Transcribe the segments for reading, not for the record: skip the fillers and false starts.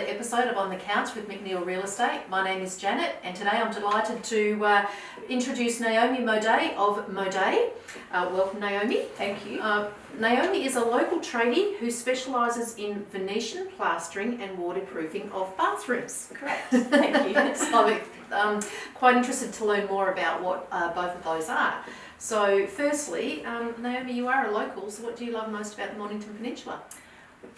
episode of On the Couch with McNeill Real Estate. My name is Janet, and today I'm delighted to introduce Naomi Modae of Modae. Welcome, Naomi. Thank you. Naomi is a local tradie who specialises in Venetian plastering and waterproofing of bathrooms. Correct. Thank you. So I'm quite interested to learn more about what both of those are. So firstly, Naomi, you are a local, so what do you love most about the Mornington Peninsula?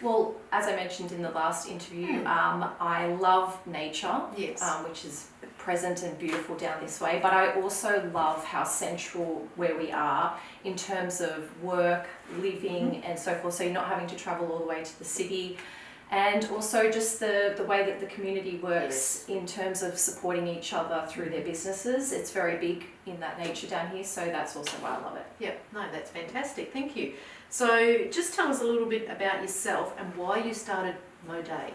Well, as I mentioned in the last interview, I love nature, Yes. Which is present and beautiful down this way, but I also love how central where we are in terms of work, living and so forth, so you're not having to travel all the way to the city, and also just the way that the community works in terms of supporting each other through their businesses. It's very big in that nature down here, so that's also why I love it. Yep, no, that's fantastic, thank you. So just tell us a little bit about yourself and why you started Modae.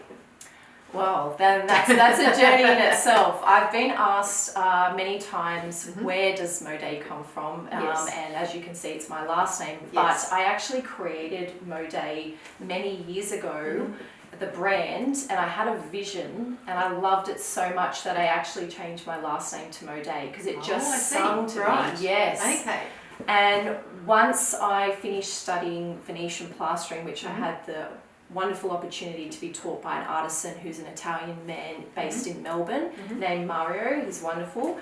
Well, then that's a journey in itself. I've been asked many times, where does Modae come from? Yes. And as you can see, it's my last name. Yes. But I actually created Modae many years ago, the brand, and I had a vision, and I loved it so much that I actually changed my last name to Modae because it just sung to me. Yes. Okay. And once I finished studying Venetian plastering, which I had the wonderful opportunity to be taught by an artisan who's an Italian man based in Melbourne named Mario. He's wonderful.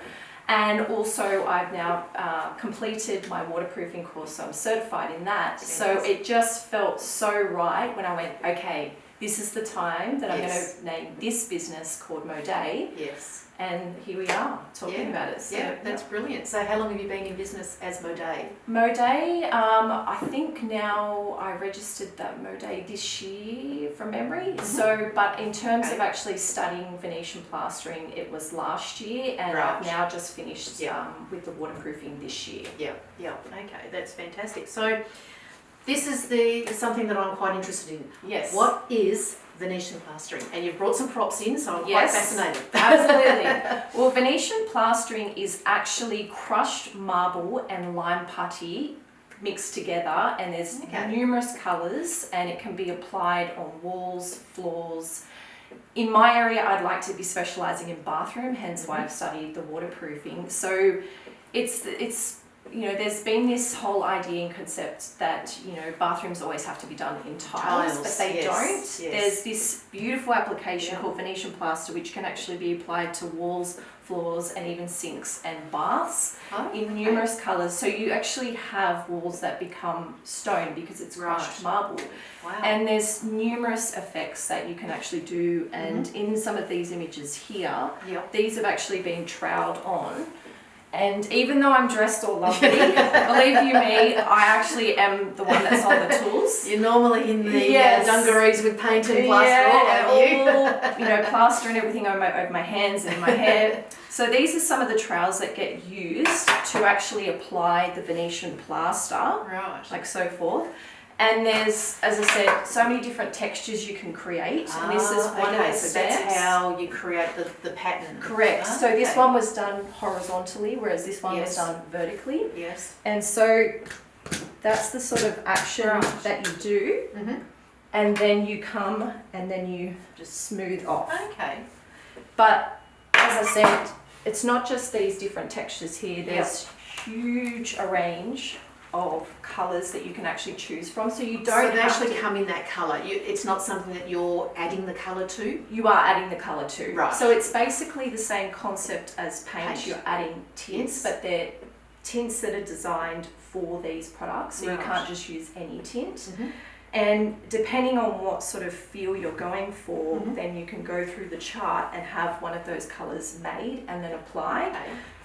And also I've now completed my waterproofing course, so I'm certified in that. So it just felt so right when I went, okay, this is the time that I'm going to name this business called Modae. Yes. And here we are talking about it. So, yeah, that's brilliant. So how long have you been in business as Modae? Modae, I think now I registered that Modae this year from memory. So, but in terms of actually studying Venetian plastering, it was last year, and I've now just finished with the waterproofing this year. Yeah, yeah. Okay, that's fantastic. So this is something that I'm quite interested in. Yes. What is Venetian plastering? And you've brought some props in, so I'm quite fascinated. Absolutely. Well, Venetian plastering is actually crushed marble and lime putty mixed together, and there's numerous colours, and it can be applied on walls, floors. In my area, I'd like to be specialising in bathroom, hence why I've studied the waterproofing. So it's you know, there's been this whole idea and concept that, you know, bathrooms always have to be done in tiles, but they don't. Yes. There's this beautiful application called Venetian plaster, which can actually be applied to walls, floors, and even sinks and baths in numerous colours. So you actually have walls that become stone because it's crushed marble. Wow. And there's numerous effects that you can actually do. And in some of these images here, these have actually been troweled on. And even though I'm dressed all lovely, believe you me, I actually am the one that's on the tools. You're normally in the dungarees with paint and plaster all over you. You know, plaster and everything over my hands and my hair. So these are some of the trowels that get used to actually apply the Venetian plaster, like so forth. And there's, as I said, so many different textures you can create. And this is one of the steps. So that's how you create the pattern. Correct. So this one was done horizontally, whereas this one was done vertically. Yes. And so that's the sort of action that you do. And then you come and then you just smooth off. Okay. But as I said, it's not just these different textures here. There's huge a range of colours that you can actually choose from, so you don't they actually come in that colour. It's not something that you're adding the colour to. You are adding the colour to. Right. So it's basically the same concept as paint. You're adding tints, but they're tints that are designed for these products, so you can't just use any tint. And depending on what sort of feel you're going for, then you can go through the chart and have one of those colours made and then applied.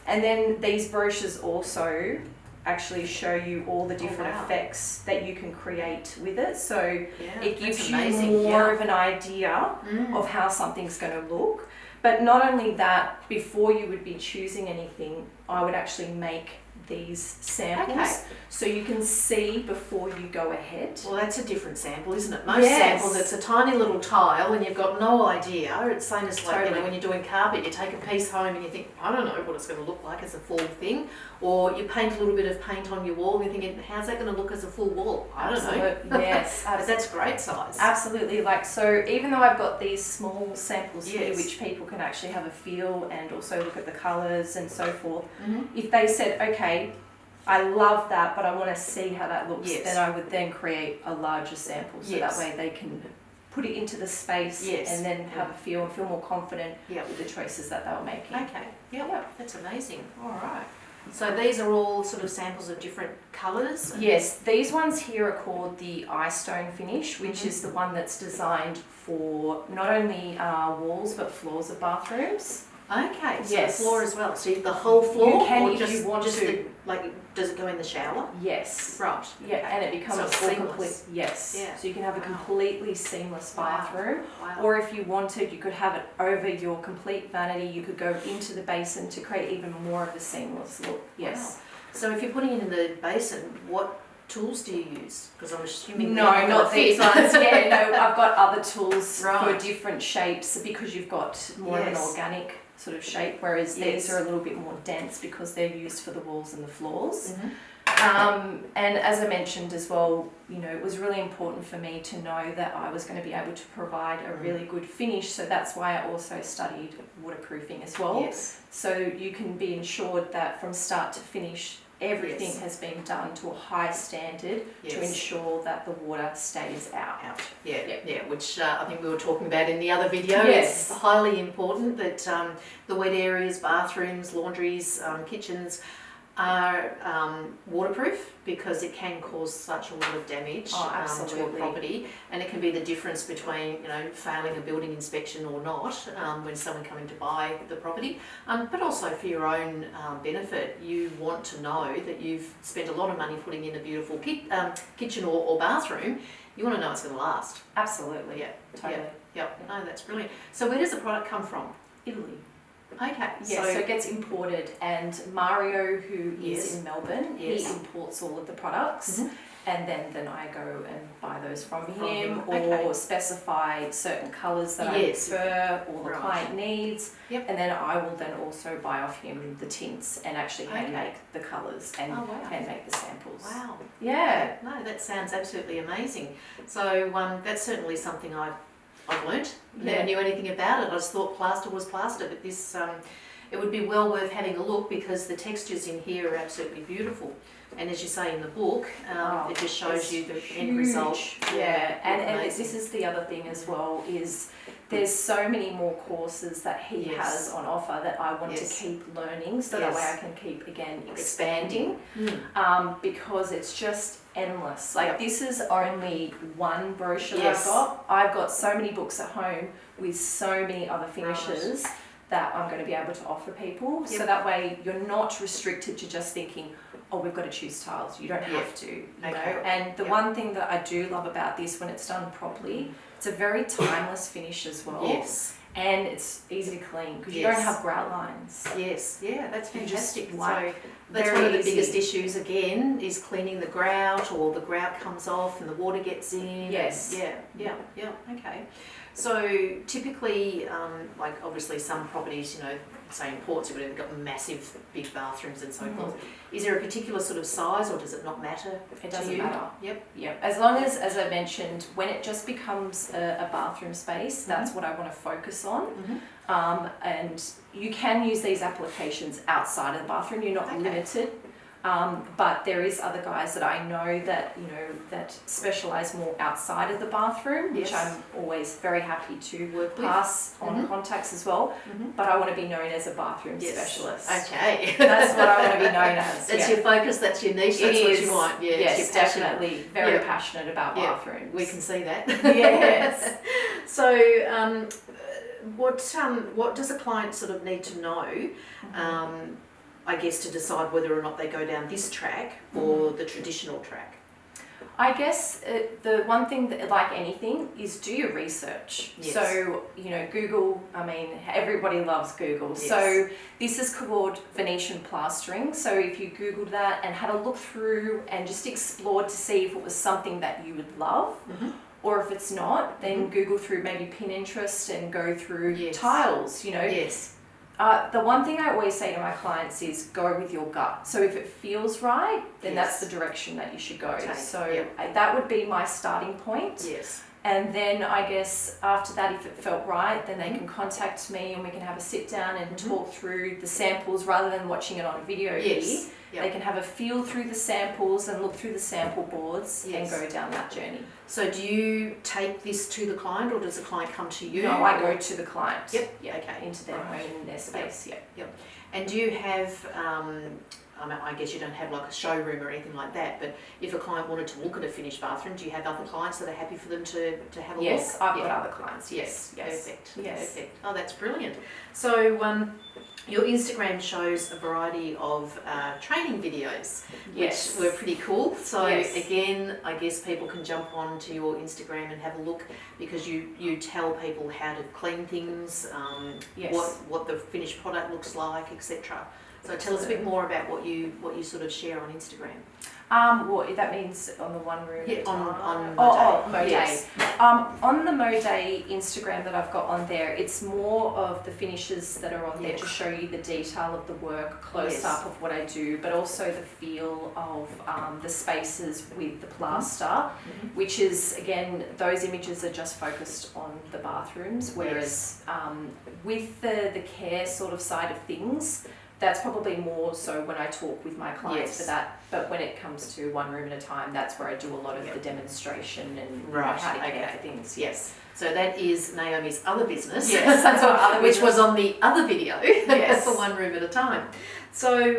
And then these brochures also actually show you all the different effects that you can create with it, so it gives you more of an idea of how something's going to look. But not only that, before you would be choosing anything, I would actually make these samples, Okay. so you can see before you go ahead. Well, that's a different sample, isn't it? Most Yes. samples, it's a tiny little tile and you've got no idea. It's same as like, Totally. when you're doing carpet, you take a piece home and you think, I don't know what it's going to look like as a full thing. Or you paint a little bit of paint on your wall and you're thinking, how's that going to look as a full wall? I don't know. Yes, But that's great size. absolutely. Like, so even though I've got these small samples here, Yes. which people can actually have a feel and also look at the colours and so forth, Mm-hmm. if they said, okay, I love that, but I want to see how that looks, Yes. then I would then create a larger sample, so Yes. that way they can put it into the space Yes. and then have a feel and feel more confident Yep. with the choices that they were making. Okay, yep, that's amazing. All right. So these are all sort of samples of different colours? Yes, these ones here are called the eye stone finish, which Mhm. is the one that's designed for not only walls but floors of bathrooms. Okay, so Yes. the floor as well. So the whole floor? You can or if just, you want just to. The, like, does it go in the shower? Yes. Right. Yeah, and it becomes So a it's full seamless. complete. Yes. Yeah. So you can have a Wow. completely seamless Wow. bathroom. Wow. Or if you wanted, you could have it over your complete vanity. You could go into the basin to create even more of a seamless look. Yes. So if you're putting it in the basin, what tools do you use? Because I'm assuming No, they're not fit. these ones. Yeah, no, I've got other tools Right. for different shapes because you've got more of an Yes. organic sort of shape, whereas these Yes. are a little bit more dense because they're used for the walls and the floors. Mhm. And as I mentioned as well, you know, it was really important for me to know that I was going to be able to provide a really good finish, so that's why I also studied waterproofing as well. Yes. So you can be ensured that from start to finish, everything Yes. has been done to a high standard to Yes. ensure that the water stays out. Out. Yeah, Yep. yeah, which I think we were talking about in the other video. Yes. It's highly important that the wet areas, bathrooms, laundries, kitchens are waterproof, because it can cause such a lot of damage to a Absolutely. property, and it can be the difference between, you know, failing a building inspection or not when someone coming to buy the property. But also for your own benefit, you want to know that you've spent a lot of money putting in a beautiful kitchen or bathroom. You want to know it's going to last. Absolutely. Yeah, Totally. Yep. No, that's brilliant. So where does the product come from? Italy. Okay. Yeah, so it gets imported, and Mario, who is Yes. in Melbourne, Yes. he imports all of the products, Mhm. and then I go and buy those from From him, him, or okay. specify certain colours that Yes. I prefer or the Right. client needs, Yep. and then I will then also buy off him the tints and actually hand Okay. make the colours and Oh, wow. hand make the samples. Wow. Yeah. No, that sounds absolutely amazing. So that's certainly something I've learnt. Never Yeah. knew anything about it. I just thought plaster was plaster, but this it would be well worth having a look, because the textures in here are absolutely beautiful. And as you say in the book, it just shows It's you the end result. huge. Yeah, and amazing. this is the other thing as well, is there's so many more courses that he Yes. has on offer that I want Yes. to keep learning, so Yes. that way I can keep again expanding, Mm. because it's just endless. Like, Yep. this is only one brochure Yes. I've got so many books at home with so many other finishes that I'm going to be able to offer people, so Yep. that way you're not restricted to just thinking, oh, we've got to choose tiles. You don't Yep. have to, you Okay. know. And the Yep. one thing that I do love about this, when it's done properly, it's a very timeless finish as well. Yes. And it's easy to clean because you Yes. don't have grout lines. Yes. Yeah, that's You just fantastic. wipe So that's very one of the easy. biggest issues again, is cleaning the grout, or the grout comes off and the water gets in. Yes. Yeah. Okay. So typically, like obviously some properties, you know, say in ports, you've got massive big bathrooms and so Mhm. forth. Is there a particular sort of size, or does it not matter? It to doesn't you? matter. Yep. Yep. As long as I mentioned, when it just becomes a bathroom space, that's what I want to focus on. Mm-hmm. And you can use these applications outside of the bathroom. You're not Okay. limited. But there is other guys that I know that, you know, that specialise more outside of the bathroom, which Yes. I'm always very happy to Work with. pass on Mhm. contacts as well. Mm-hmm. But I want to be known as a bathroom Yes. specialist. Okay. That's what I want to be known as. That's yeah. your focus, that's your niche, It that's what is. you want. Yeah, Yes, it's your passion. definitely. Very Yeah. passionate about Yeah. bathrooms. We can see that. Yes. So, what does a client sort of need to know, I guess, to decide whether or not they go down this track or the traditional track? I guess the one thing that, like anything, is do your research. Yes. So, Google, I mean, everybody loves Google. Yes. So this is called Venetian Plastering. So if you Googled that and had a look through and just explored to see if it was something that you would love, or if it's not, then Google through maybe Pinterest and go through tiles, Yes. The one thing I always say to my clients is go with your gut. So if it feels right, then that's the direction that you should go. Okay. So that would be my starting point. Yes. And then I guess after that, if it felt right, then they can contact me and we can have a sit down and talk through the samples rather than watching it on a video here. Yep. They can have a feel through the samples and look through the sample boards and go down that journey. So do you take this to the client, or does the client come to you? No, I go to the client. Yep. Yeah. Okay. Into their home, in their space. Yep. And do you have, I guess you don't have like a showroom or anything like that, but if a client wanted to look at a finished bathroom, do you have other clients that are happy for them to have a look? Yes, I've got other clients. Yes. Perfect. Yes. Perfect. Oh, that's brilliant. So your Instagram shows a variety of training videos, which were pretty cool. So again, I guess people can jump onto your Instagram and have a look, because you tell people how to clean things, what the finished product looks like, etc. So tell us a bit more about what you sort of share on Instagram. Well, that means on the one room. On Modae. Yes. On the Modae Instagram that I've got on there, it's more of the finishes that are on there to show you the detail of the work, close up of what I do, but also the feel of the spaces with the plaster, which is, again, those images are just focused on the bathrooms, whereas with the care sort of side of things, that's probably more so when I talk with my clients for that. But when it comes to one room at a time, that's where I do a lot of the demonstration and how to care for things. Yes. So that is Naomi's other business, yes, that's our other which was on the other video yes. for one room at a time. So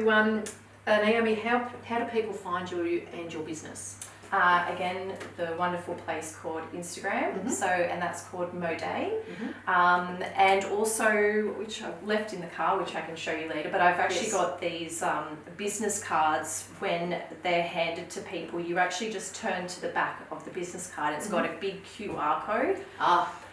Naomi, how do people find you and your business? Again, the wonderful place called Instagram, and that's called Modae, and also, which I've left in the car, which I can show you later, but I've actually got these business cards. When they're handed to people, you actually just turn to the back of the business card. It's got a big QR code.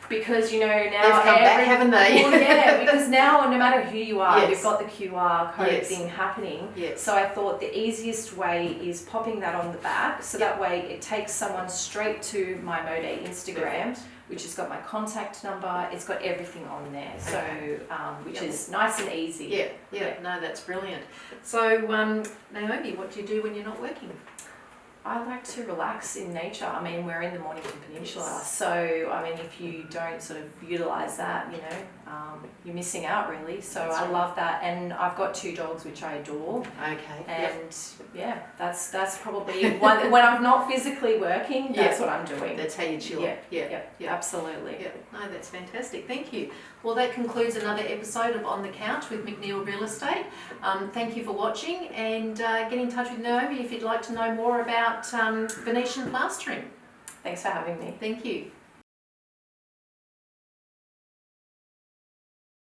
Because now they've come back, haven't they? Well, because now no matter who you are, you've got the QR code thing happening. So I thought the easiest way is popping that on the back, so that way it takes someone straight to my Modae Instagram, which has got my contact number. It's got everything on there, so which is nice and easy. No, that's brilliant. So Naomi, what do you do when you're not working? I like to relax in nature. I mean, we're in the Mornington Peninsula, so I mean, if you don't sort of utilise that, you're missing out really. So I love that, and I've got 2 dogs which I adore. Okay. And that's probably one when I'm not physically working. That's what I'm doing. That's how you chill. Yeah, absolutely. Yeah. No, that's fantastic. Thank you. Well, that concludes another episode of On the Couch with McNeill Real Estate. Thank you for watching, and get in touch with Naomi if you'd like to know more about Venetian plastering. Thanks for having me. Thank you.